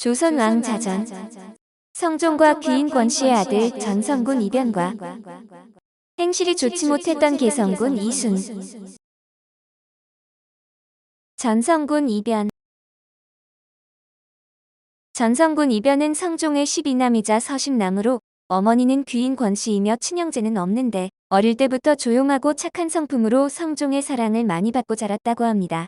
조선왕 자전. 성종과 귀인 권씨의 아들 전성군 이변과 행실이 좋지 못했던 개성군 이순. 전성군 이변. 전성군 이변은 성종의 12남이자 서십남으로 어머니는 귀인 권씨이며 친형제는 없는데 어릴 때부터 조용하고 착한 성품으로 성종의 사랑을 많이 받고 자랐다고 합니다.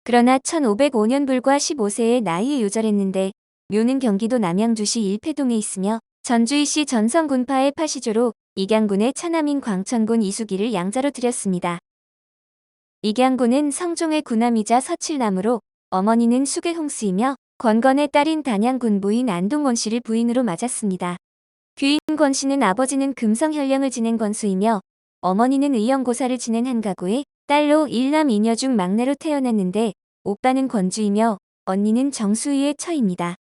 그러나 1505년 불과 15세의 나이에 요절했는데 묘는 경기도 남양주시 일패동에 있으며 전주이씨 전성군파의 파시조로 익양군의 차남인 광천군 이수기를 양자로 들였습니다. 익양군은 성종의 구남이자 서칠남으로 어머니는 수계홍씨이며 권건의 딸인 단양군 부인 안동권씨를 부인으로 맞았습니다. 귀인 권씨는 아버지는 금성현령을 지낸 권수이며 어머니는 의영고사를 지낸 한가구의 딸로 일남 이녀 중 막내로 태어났는데 오빠는 권주이며 언니는 정수희의 처입니다.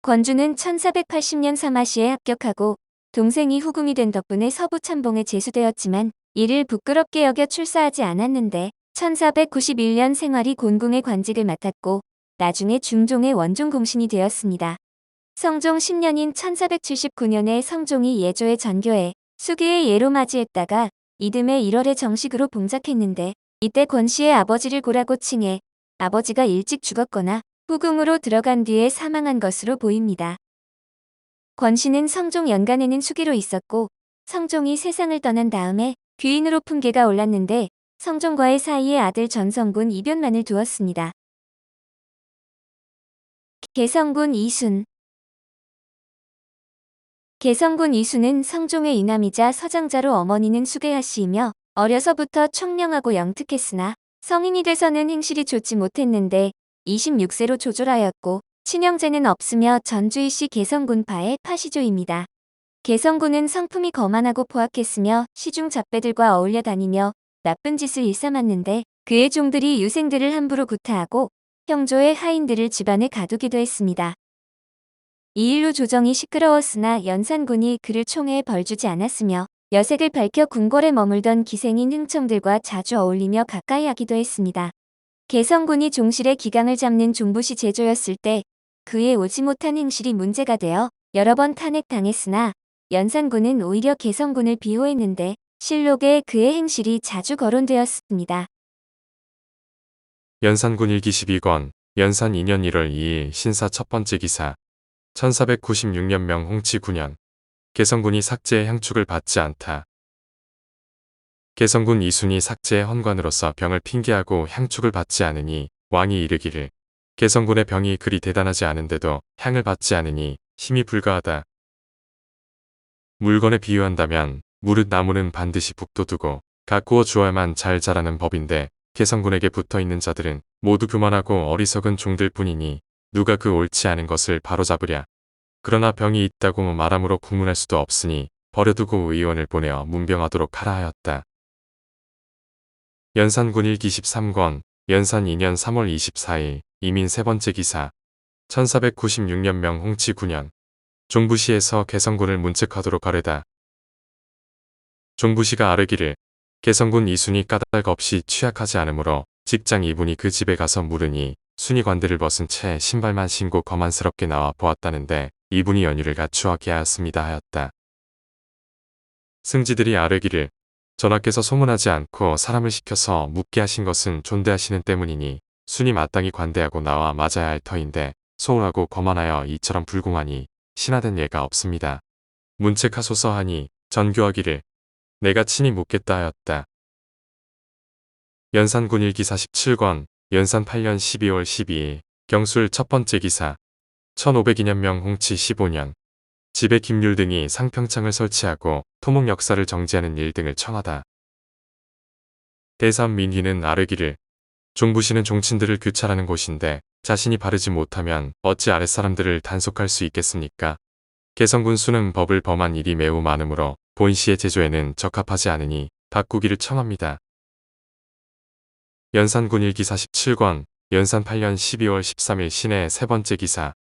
권주는 1480년 사마시에 합격하고 동생이 후궁이 된 덕분에 서부 참봉에 제수되었지만 이를 부끄럽게 여겨 출사하지 않았는데 1491년 생활이 곤궁의 관직을 맡았고 나중에 중종의 원종 공신이 되었습니다. 성종 10년인 1479년에 성종이 예조의 전교에 수기의 예로 맞이했다가 이듬해 1월에 정식으로 봉작했는데 이때 권씨의 아버지를 고라고 칭해 아버지가 일찍 죽었거나 후궁으로 들어간 뒤에 사망한 것으로 보입니다. 권씨는 성종 연간에는 수기로 있었고 성종이 세상을 떠난 다음에 귀인으로 품계가 올랐는데 성종과의 사이에 아들 전성군 이변만을 두었습니다. 개성군 이순. 개성군 이순은 성종의 이남이자 서장자로 어머니는 수계하씨이며 어려서부터 청명하고 영특했으나 성인이 돼서는 행실이 좋지 못했는데 26세로 조졸하였고 친형제는 없으며 전주이씨 개성군파의 파시조입니다. 개성군은 성품이 거만하고 포악했으며 시중 잡배들과 어울려 다니며 나쁜 짓을 일삼았는데 그의 종들이 유생들을 함부로 구타하고 형조의 하인들을 집안에 가두기도 했습니다. 이 일로 조정이 시끄러웠으나 연산군이 그를 총애에 벌주지 않았으며 여색을 밝혀 궁궐에 머물던 기생인 흥청들과 자주 어울리며 가까이 하기도 했습니다. 개성군이 종실의 기강을 잡는 종부시 제조였을 때 그의 오지 못한 행실이 문제가 되어 여러 번 탄핵당했으나 연산군은 오히려 개성군을 비호했는데 실록에 그의 행실이 자주 거론되었습니다. 연산군 일기 12권 연산 2년 1월 2일 신사 첫 번째 기사 1496년 홍치 9년 개성군이 삭제의 향축을 받지 않다. 개성군 이순이 삭제의 헌관으로서 병을 핑계하고 향축을 받지 않으니 왕이 이르기를 개성군의 병이 그리 대단하지 않은데도 향을 받지 않으니 힘이 불가하다. 물건에 비유한다면 무릇 나무는 반드시 북돋우고 가꾸어 주어야만 잘 자라는 법인데 개성군에게 붙어있는 자들은 모두 교만하고 어리석은 종들 뿐이니 누가 그 옳지 않은 것을 바로잡으랴. 그러나 병이 있다고 말함으로 구문할 수도 없으니 버려두고 의원을 보내어 문병하도록 하라 하였다. 연산군 일기 13권 연산 2년 3월 24일 이민 세 번째 기사 1496년 홍치 9년 종부시에서 개성군을 문책하도록 하려다. 종부시가 아뢰기를 개성군 이순이 까닭 없이 취약하지 않으므로 직장 이분이 그 집에 가서 물으니 순이 관대를 벗은 채 신발만 신고 거만스럽게 나와 보았다는데 이분이 연유를 갖추었게 하였습니다 하였다. 승지들이 아뢰기를 전하께서 소문하지 않고 사람을 시켜서 묻게 하신 것은 존대하시는 때문이니 순이 마땅히 관대하고 나와 맞아야 할 터인데 소홀하고 거만하여 이처럼 불공하니 신하된 예가 없습니다. 문책하소서 하니 전교하기를 내가 친히 묻겠다 하였다. 연산군 일기 47권 연산 8년 12월 12일 경술 첫 번째 기사 1502년 홍치 15년 집에 김율 등이 상평창을 설치하고 토목 역사를 정지하는 일 등을 청하다. 대삼 민휘는 아뢰기를 종부시는 종친들을 규찰하는 곳인데 자신이 바르지 못하면 어찌 아랫사람들을 단속할 수 있겠습니까? 개성군 수는 법을 범한 일이 매우 많으므로 본시의 제조에는 적합하지 않으니 바꾸기를 청합니다. 연산군 일기 47권 연산 8년 12월 13일 신해 세 번째 기사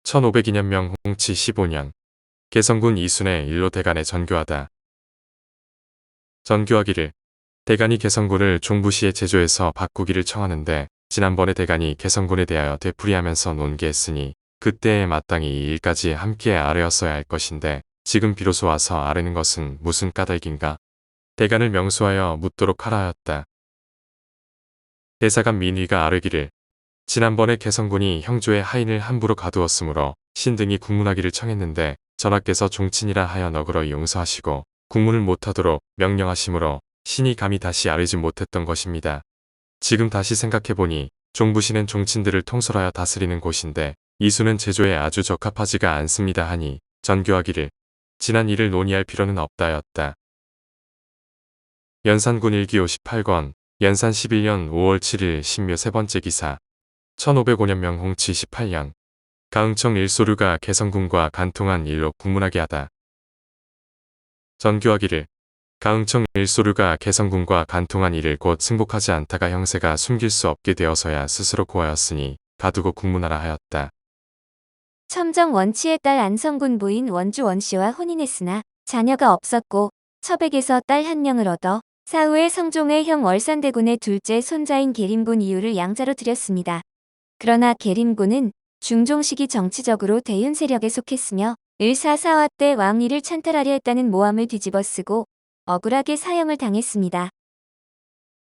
1502년 홍치 15년 개성군 이순의 일로 대간에 전교하다. 전교하기를 대간이 개성군을 종부시의 제조에서 바꾸기를 청하는데 지난번에 대간이 개성군에 대하여 되풀이하면서 논계했으니 그때에 마땅히 이 일까지 함께 아뢰었어야 할 것인데 지금 비로소 와서 아뢰는 것은 무슨 까닭인가. 대간을 명수하여 묻도록 하라 하였다. 대사관 민의가 아뢰기를 지난번에 개성군이 형조의 하인을 함부로 가두었으므로 신등이 국문하기를 청했는데 전하께서 종친이라 하여 너그러 용서하시고 국문을 못하도록 명령하시므로 신이 감히 다시 아뢰지 못했던 것입니다. 지금 다시 생각해보니 종부시는 종친들을 통솔하여 다스리는 곳인데 이수는 제조에 아주 적합하지가 않습니다 하니 전교하기를 지난 일을 논의할 필요는 없다였다. 연산군 일기 58권 연산 11년 5월 7일 신묘 세 번째 기사 1505년 명홍치 18년 가흥청 일소류가 개성군과 간통한 일로 국문하게 하다. 전교하기를 가흥청 일소류가 개성군과 간통한 일을 곧 승복하지 않다가 형세가 숨길 수 없게 되어서야 스스로 고하였으니 가두고 국문하라 하였다. 첨정 원치의 딸 안성군 부인 원주 원씨와 혼인했으나 자녀가 없었고 처백에서 딸 한 명을 얻어 사후에 성종의 형 월산대군의 둘째 손자인 계림군 이유를 양자로 드렸습니다. 그러나 계림군은 중종 시기 정치적으로 대윤 세력에 속했으며 을사사화 때 왕위를 찬탈하려 했다는 모함을 뒤집어쓰고 억울하게 사형을 당했습니다.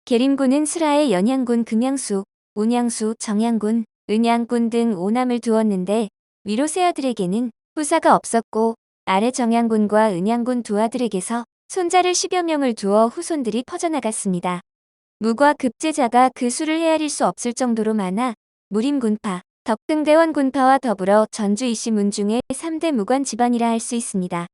계림군은 수라의 연양군 금양수, 운양수, 정양군, 은양군 등 5남을 두었는데 위로 세 아들에게는 후사가 없었고 아래 정양군과 은양군 두 아들에게서 손자를 10여 명을 두어 후손들이 퍼져나갔습니다. 무과 급제자가 그 수를 헤아릴 수 없을 정도로 많아 무림군파, 덕등대원군파와 더불어 전주 이씨 문중의 3대 무관 집안이라 할 수 있습니다.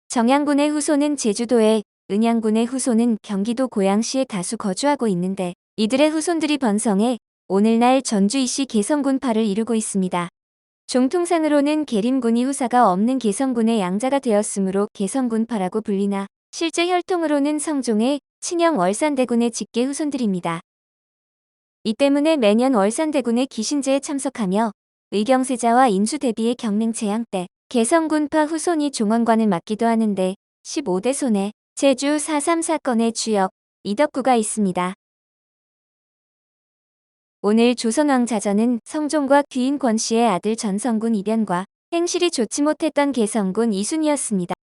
정양군의 후손은 제주도에, 은양군의 후손은 경기도 고양시에 다수 거주하고 있는데 이들의 후손들이 번성해 오늘날 전주 이씨 개성군파를 이루고 있습니다. 종통상으로는 계림군이 후사가 없는 개성군의 양자가 되었으므로 개성군파라고 불리나 실제 혈통으로는 성종의 친형 월산대군의 직계 후손들입니다. 이 때문에 매년 월산대군의 기신제에 참석하며 의경세자와 인수대비의 경릉채양 때 개성군파 후손이 종원관을 맡기도 하는데 15대 손에 제주 4.3 사건의 주역 이덕구가 있습니다. 오늘 조선왕자전은 성종과 귀인 권씨의 아들 전성군 이변과 행실이 좋지 못했던 개성군 이순이었습니다.